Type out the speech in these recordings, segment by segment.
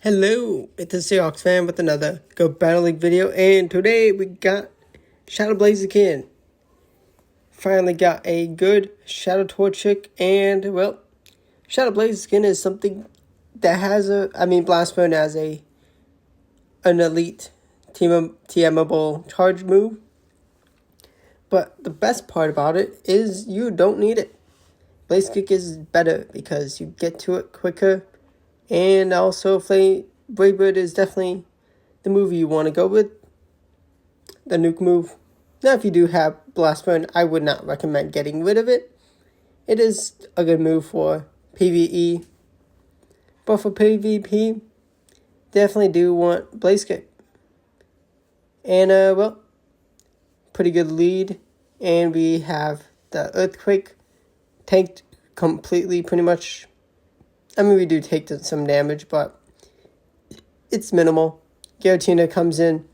Hello, it's the SeahawksFan with another Go Battle League video, and today we got Shadow Blaziken. Finally got a good Shadow Torchic, and well, Shadow Blaziken is something that has Blastburn as an elite TMable charge move. But the best part about it is you don't need it. Blaziken is better because you get to it quicker. And also, Braybird is definitely the move you want to go with. The nuke move. Now, if you do have Blastburn, I would not recommend getting rid of it. It is a good move for PvE. But for PvP, definitely do want Blaziken. And, pretty good lead. And we have the Earthquake tanked completely, pretty much. We do take some damage, but it's minimal. Giratina comes in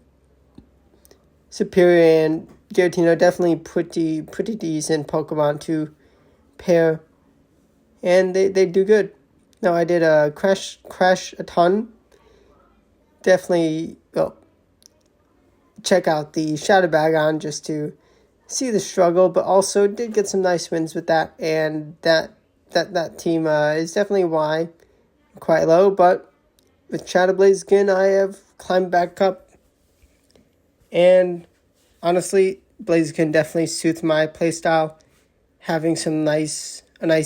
superior, and Giratina definitely pretty decent Pokemon to pair, and they do good. Now I did a crash a ton. Definitely check out the Shadow Bagon just to see the struggle, but also did get some nice wins with that, and that team is definitely why quite low, but with Shadow Blaziken, I have climbed back up, and honestly, Blaziken definitely suits my playstyle. Having a nice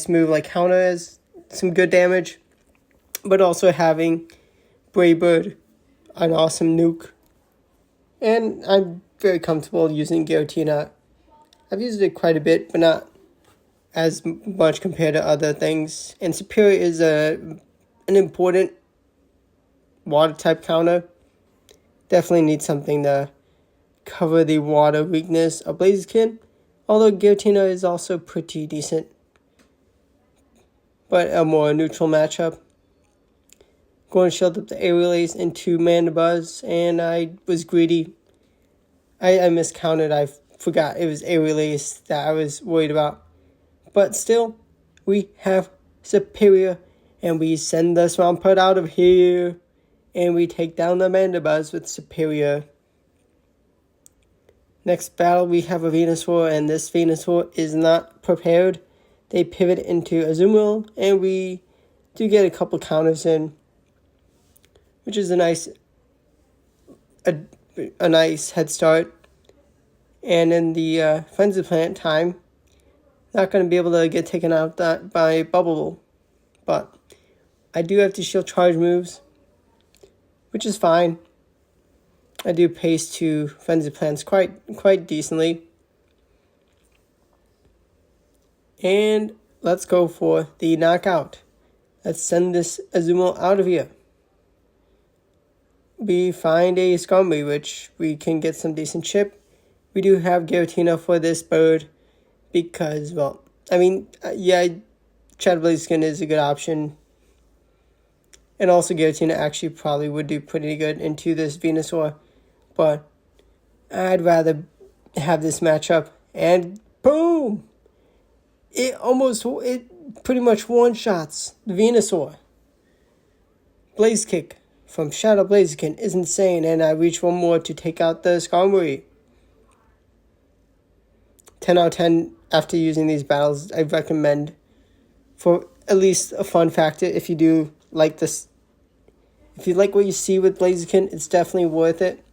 move like counter is some good damage, but also having Braybird, an awesome nuke, and I'm very comfortable using Giratina. I've used it quite a bit, but not as much compared to other things. And Superior is an important water type counter. Definitely need something to cover the water weakness of Blaziken. Although Giratina is also pretty decent, but a more neutral matchup. Going to shield up the Aerial Ace into Mandibuzz, and I was greedy. I miscounted. I forgot it was Aerial Ace that I was worried about. But still, we have Superior, and we send the Swampert out of here, and we take down the Mandibuzz with Superior. Next battle, we have a Venusaur, and this Venusaur is not prepared. They pivot into Azumarill, and we do get a couple counters in, which is a nice head start. And in the Frenzy Plant time, not going to be able to get taken out by Bubble, but I do have to shield charge moves, which is fine. I do pace to Frenzy Plants quite decently. And let's go for the knockout. Let's send this Azumarill out of here. We find a Skarmory, which we can get some decent chip. We do have Giratina for this bird, because, Shadow Blaziken is a good option. And also Giratina actually probably would do pretty good into this Venusaur. But I'd rather have this matchup. And boom! It pretty much one-shots the Venusaur. Blaze Kick from Shadow Blaziken is insane. And I reach one more to take out the Skarmory. 10 out of 10 after using these battles. I recommend for at least a fun factor. If you do like this, if you like what you see with Blaziken, it's definitely worth it.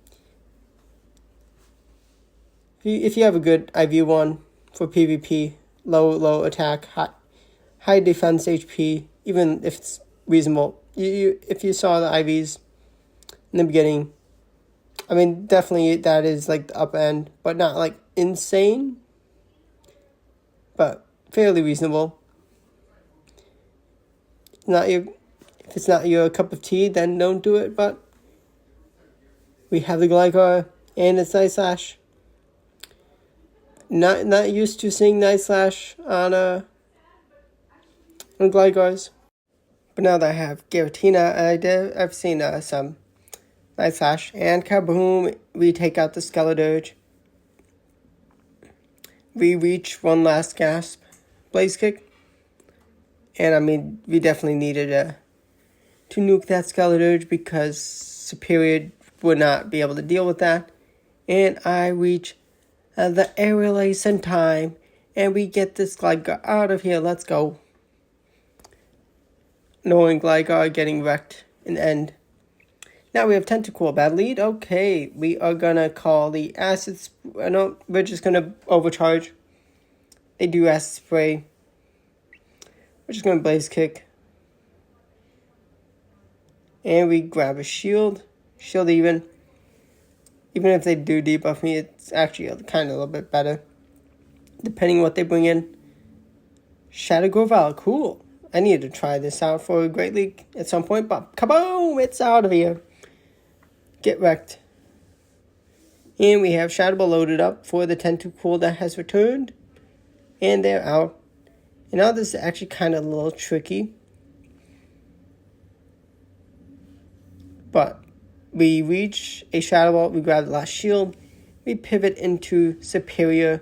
If you have a good IV1 for PvP, low attack, high defense HP, even if it's reasonable. If you saw the IVs in the beginning, definitely that is like the up end, but not like insane, but fairly reasonable. If it's not your cup of tea, then don't do it. But we have the Gligar and its Night Slash. Not used to seeing Night Slash on Gligars, but now that I have Giratina, I've seen some Night Slash, and kaboom! We take out the Skeledirge. We reach one last gasp, Blaze Kick, and we definitely needed to nuke that Skeleturge because Superior would not be able to deal with that. And I reach the aerial ace in time, and we get this Gligar out of here. Let's go. Knowing Gligar getting wrecked in the end. Now we have Tentacool, bad lead. Okay, we are gonna call the Acid. No, we're just gonna overcharge. They do Acid Spray. We're just gonna Blaze Kick. And we grab a Shield. Shield even. Even if they do debuff me, it's actually kind of a little bit better. Depending on what they bring in. Shadow Grovyle, cool. I need to try this out for a Great League at some point, but kaboom! It's out of here. Get wrecked. And we have Shadow Ball loaded up for the Tentacool that has returned. And they're out. And now this is actually kind of a little tricky. But we reach a Shadow Ball, we grab the last shield, we pivot into Superior.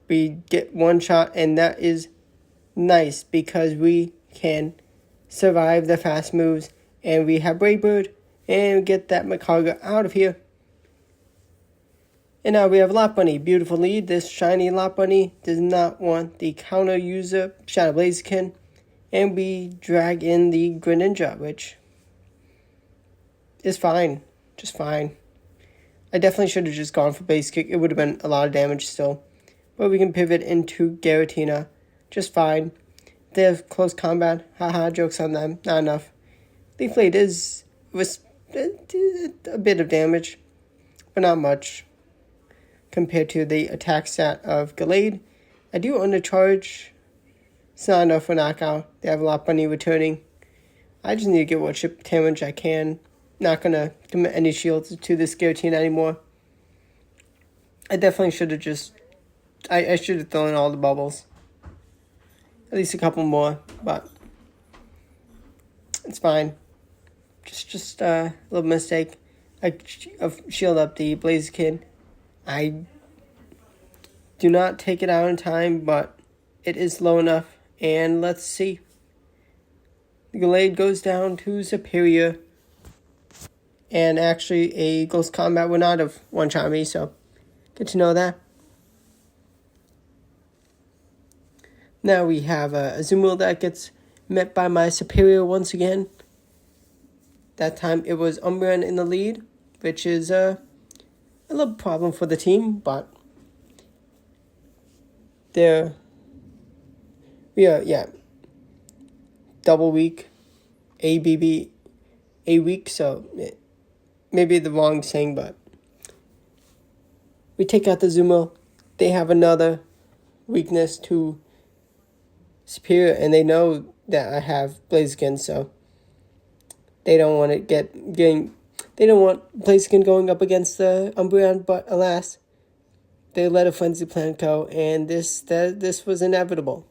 We get one shot, and that is nice because we can survive the fast moves. And we have Brave Bird, and get that Macarga out of here. And now we have Lot Bunny, beautiful lead. This shiny Lot Bunny does not want the counter user, Shadow Blaziken. And we drag in the Greninja, which is fine. Just fine. I definitely should have just gone for Base Kick. It would have been a lot of damage still. But we can pivot into Giratina. Just fine. They have close combat. Haha, jokes on them. Not enough. Leaf Blade was a bit of damage. But not much. Compared to the attack stat of Gallade. I do undercharge. It's not enough for knockout. They have Lot Bunny returning. I just need to get what chip damage I can. Not going to commit any shields to this Giratina anymore. I definitely should have just... I should have thrown in all the bubbles. At least a couple more, but... It's fine. Just a little mistake. I shield up the Blaziken. I do not take it out in time, but it is low enough. And let's see. The Gallade goes down to Superior. And actually, a Ghost Combat would not have one-shot me, so good to know that. Now we have a Azumarill that gets met by my Superior once again. That time it was Umbreon in the lead, which is a little problem for the team, but they're... Yeah. Double week. ABB. A week, so maybe the wrong saying, but we take out the Zumo. They have another weakness to Superior, and they know that I have Blaziken, so they don't want it they don't want Blaziken going up against the Umbreon, but alas, they let a Frenzy Plant go, and this was inevitable.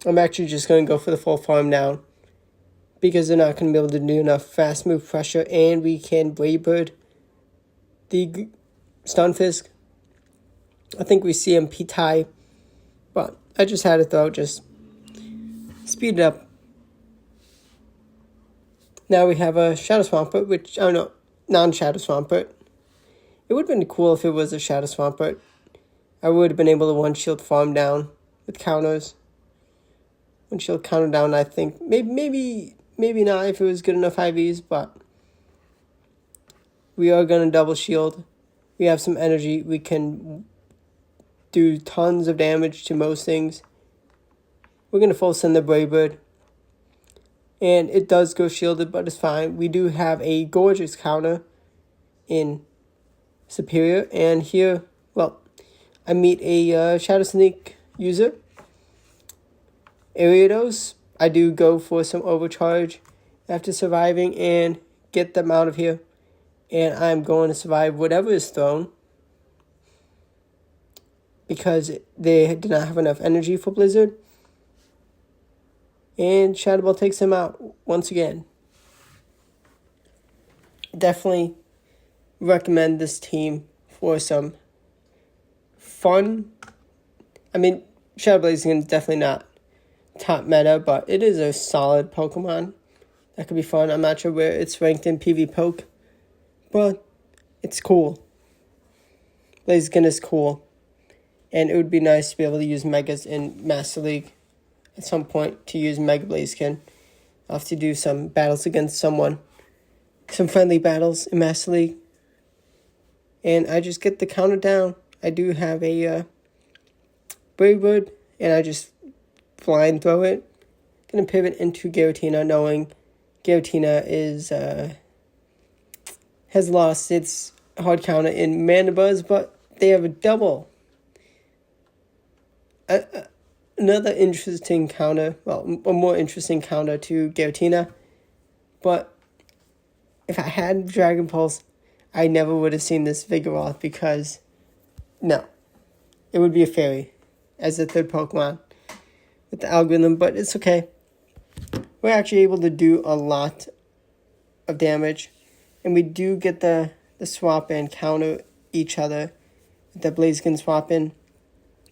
I'm actually just going to go for the full farm down because they're not going to be able to do enough fast move pressure, and we can Brave Bird the Stunfisk. I think we see him P-tie, but I just had to throw, just speed it up. Now we have a Shadow Swampert, which, I don't know, non-Shadow Swampert. It would have been cool if it was a Shadow Swampert. I would have been able to one-shield farm down with counters. One-shield counter down, I think. Maybe not if it was good enough IVs, but we are going to double shield. We have some energy. We can do tons of damage to most things. We're going to full send the Brave Bird. And it does go shielded, but it's fine. We do have a gorgeous counter in Superior. And here, well, I meet a Shadow Sneak user. Ariados, I do go for some overcharge after surviving and get them out of here. And I'm going to survive whatever is thrown because they did not have enough energy for Blizzard. And Shadow Ball takes him out once again. Definitely recommend this team for some fun. I mean, Shadow Blaziken is definitely not top meta, but it is a solid Pokemon. That could be fun. I'm not sure where it's ranked in PvPoke, but it's cool. Blaziken is cool. And it would be nice to be able to use Megas in Master League at some point to use Mega Blaziken. I'll have to do some battles against someone. Some friendly battles in Master League. And I just get the counter down. I do have a Brave Bird, and I just blind throw it. Gonna pivot into Giratina, knowing Giratina has lost its hard counter in Mana Buzz, but they have a double. Another interesting counter, well, a more interesting counter to Giratina, but if I had Dragon Pulse, I never would have seen this Vigoroth because, no, it would be a Fairy as the third Pokemon with the algorithm, but it's okay. We're actually able to do a lot of damage, and we do get the swap and counter each other. The Blaziken swap in.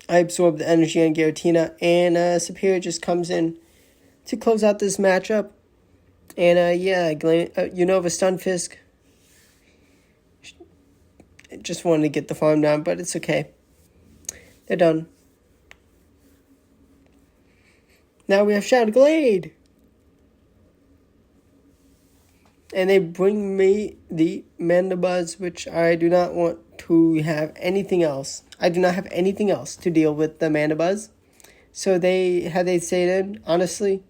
I absorb the energy on Giratina, and Superior just comes in to close out this matchup. And Unova Stunfisk. Just wanted to get the farm down, but it's okay. They're done. Now we have Shadow Glade. And they bring me the Mana Buzz, which I do not want to have anything else. I do not have anything else to deal with the Mana Buzz. So had they stated, honestly,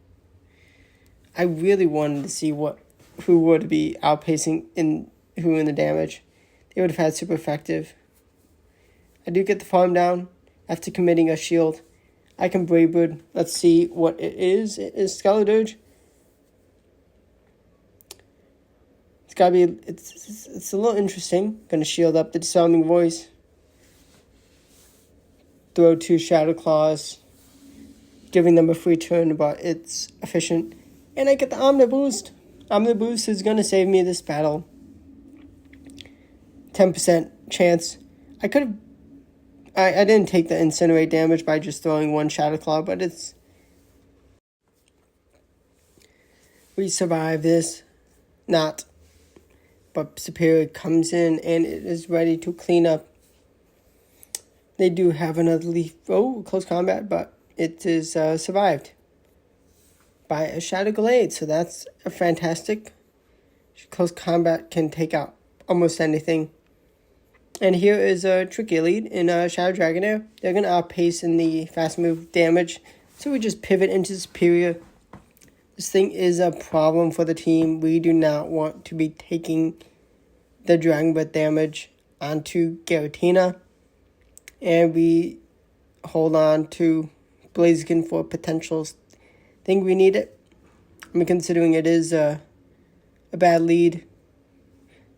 I really wanted to see who would be outpacing who in the damage. They would have had super effective. I do get the farm down after committing a shield. I can Brave Bird. Let's see what it is. It is Skeledirge. It's a little interesting. Gonna shield up the Disarming Voice. Throw 2 Shadow Claws. Giving them a free turn, but it's efficient. And I get the Omni Boost. Omni Boost is gonna save me this battle. 10% chance. I didn't take the Incinerate damage by just throwing 1 Shadow Claw, but we survive this. Not. But Superior comes in and it is ready to clean up. They do have another leaf. Oh, close combat, but it is survived by a Shadow Glade. So that's a fantastic. Close combat can take out almost anything. And here is a Tricky lead in Shadow Dragonair. They're going to outpace in the fast move damage. So we just pivot into Superior. This thing is a problem for the team. We do not want to be taking the Dragon Breath damage onto Giratina. And we hold on to Blaziken for potentials. Think we need it. I mean, considering it is a bad lead.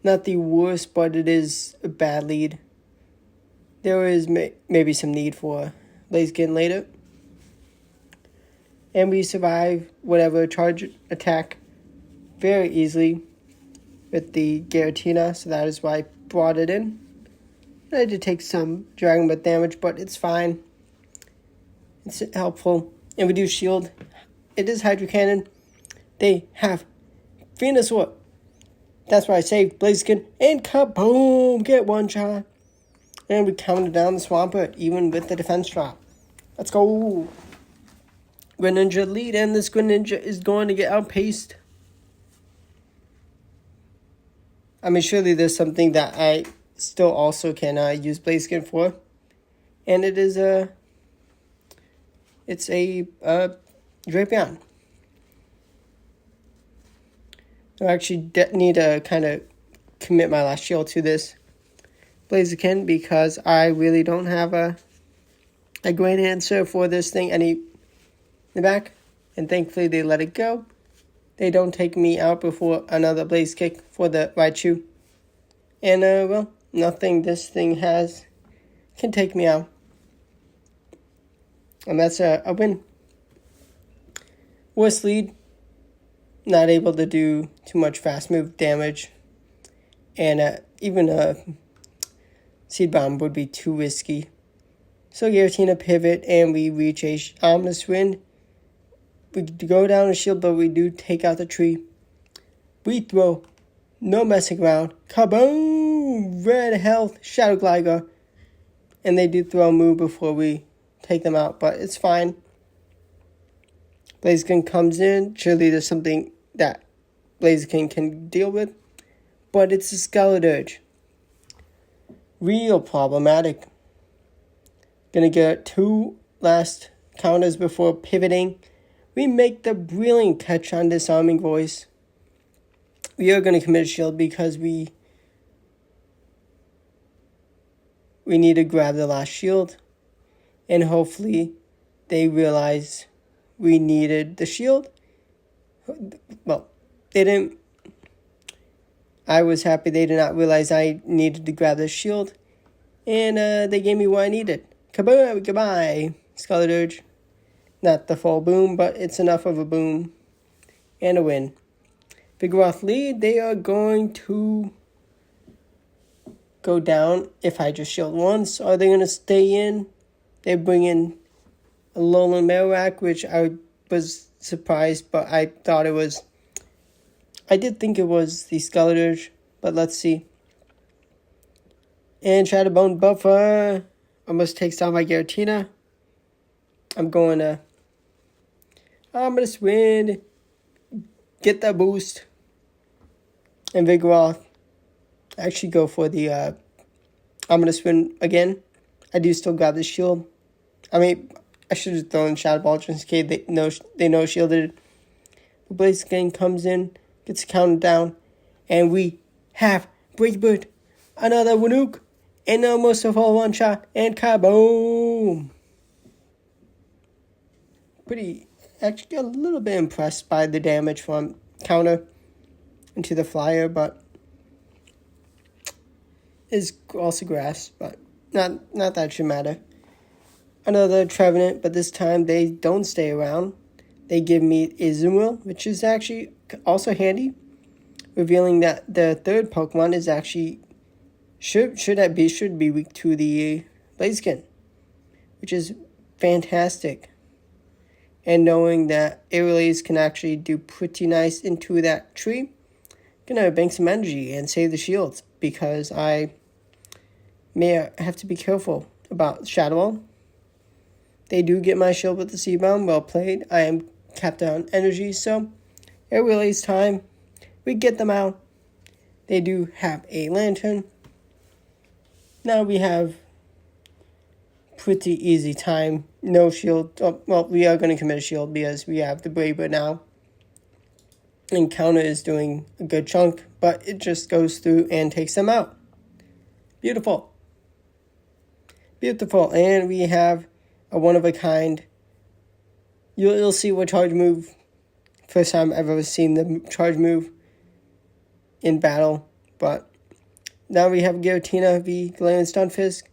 Not the worst, but it is a bad lead. There is maybe some need for Blaziken later. And we survive whatever charge attack very easily with the Giratina, so that is why I brought it in. I had to take some Dragon Breath damage, but it's fine. It's helpful. And we do shield. It is Hydro Cannon. They have Venusaur. That's why I saved Blaziken. And kaboom! Get one shot. And we counted down the Swampert, even with the defense drop. Let's go! Greninja lead, and this Greninja is going to get outpaced. I mean, surely there's something that I still also can use Blaziken for. And it is it's a Drapion. I actually need to kind of commit my last shield to this Blaziken because I really don't have a great answer for this thing. In the back, and thankfully they let it go. They don't take me out before another Blaze Kick for the Raichu. And, well, nothing this thing can take me out. And that's a win. Worst lead, not able to do too much fast move damage. And even a Seed Bomb would be too risky. So Giratina pivot and we reach a ominous wind. We go down a shield, but we do take out the tree. We throw, no messing around. Kaboom! Red health, Shadow Glider. And they do throw a move before we take them out, but it's fine. Blaziken comes in. Surely there's something that Blaziken can deal with, but it's a Skeleturge. Real problematic. Gonna get 2 last counters before pivoting. We make the brilliant catch on Disarming Voice. We are gonna commit a shield because we need to grab the last shield, and hopefully they realize we needed the shield. Well, they didn't. I was happy they did not realize I needed to grab the shield, and they gave me what I needed. Kaboom! Goodbye, Skeleturge. Not the full boom, but it's enough of a boom and a win. Vigoroth lead. They are going to go down if I just shield once. Are they going to stay in? They bring in a Alolan Marowak, which I was surprised, but I thought it was... I did think it was the Skeleturge, but let's see. And Shadowbone Buffer almost takes down my Giratina. I'm going to Wind, get that boost, and Vigoroth actually go for the Ominous Wind again. I do still grab the shield. I mean, I should have thrown Shadow Ball just in case they know shielded. But Blaziken comes in, gets counted down, and we have Break Bird, another Wanook, and almost a full one shot, and kaboom! Actually a little bit impressed by the damage from counter into the flyer, but it's also grass, but not that should matter. Another Trevenant, but this time they don't stay around. They give me Izumil, which is actually also handy, revealing that the third Pokemon is actually should be weak to the Blaziken, which is fantastic. And knowing that Airlays can actually do pretty nice into that tree, gonna bank some energy and save the shields because I may have to be careful about Shadow Ball. They do get my shield with the C-Bomb. Well played. I am capped on energy, so Airlays time. We get them out. They do have a Lantern. Now we have pretty easy time. No shield. Oh, well, we are going to commit a shield because we have the Braver now. And counter is doing a good chunk, but it just goes through and takes them out. Beautiful. Beautiful. And we have a one-of-a-kind. You'll see what charge move. First time I've ever seen the charge move in battle. But now we have Giratina v. Galarian Stunfisk.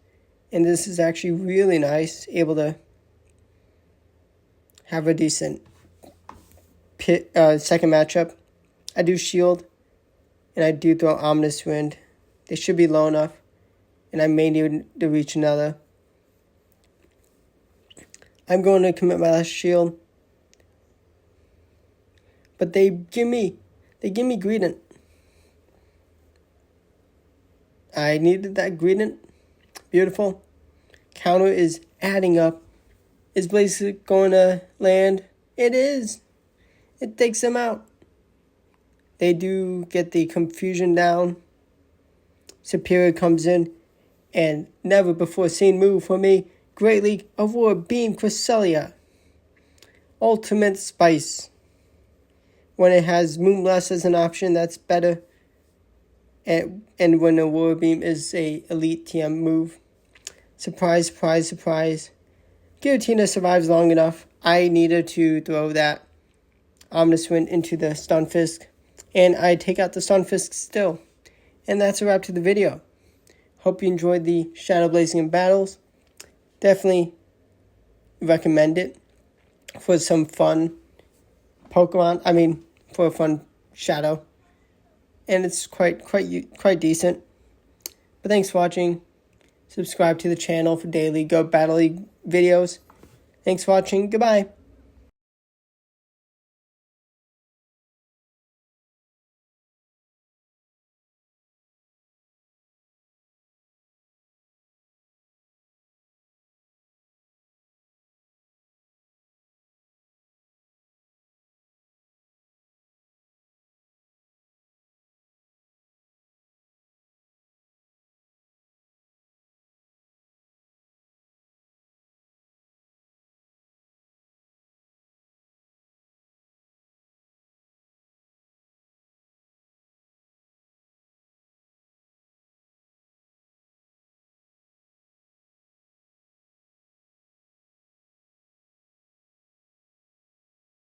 And this is actually really nice. Able to have a decent second matchup. I do shield. And I do throw Ominous Wind. They should be low enough. And I may need to reach another. I'm going to commit my last shield. But they give me Greedent. I needed that Greedent. Beautiful. Counter is adding up. Is Blaziken going to land? It is. It takes them out. They do get the confusion down. Superior comes in. And never before seen move for me. Great League Aurora Beam Cresselia. Ultimate Spice. When it has Moonblast as an option, that's better. And when Aurora Beam is a elite TM move. Surprise, surprise, surprise. Giratina survives long enough. I needed to throw that Ominous Wind into the Stunfisk. And I take out the Stunfisk still. And that's a wrap to the video. Hope you enjoyed the Shadow Blaziken battles. Definitely recommend it for some fun Pokemon. I mean, for a fun Shadow. And it's quite decent. But thanks for watching. Subscribe to the channel for daily Go Battle League videos. Thanks for watching. Goodbye.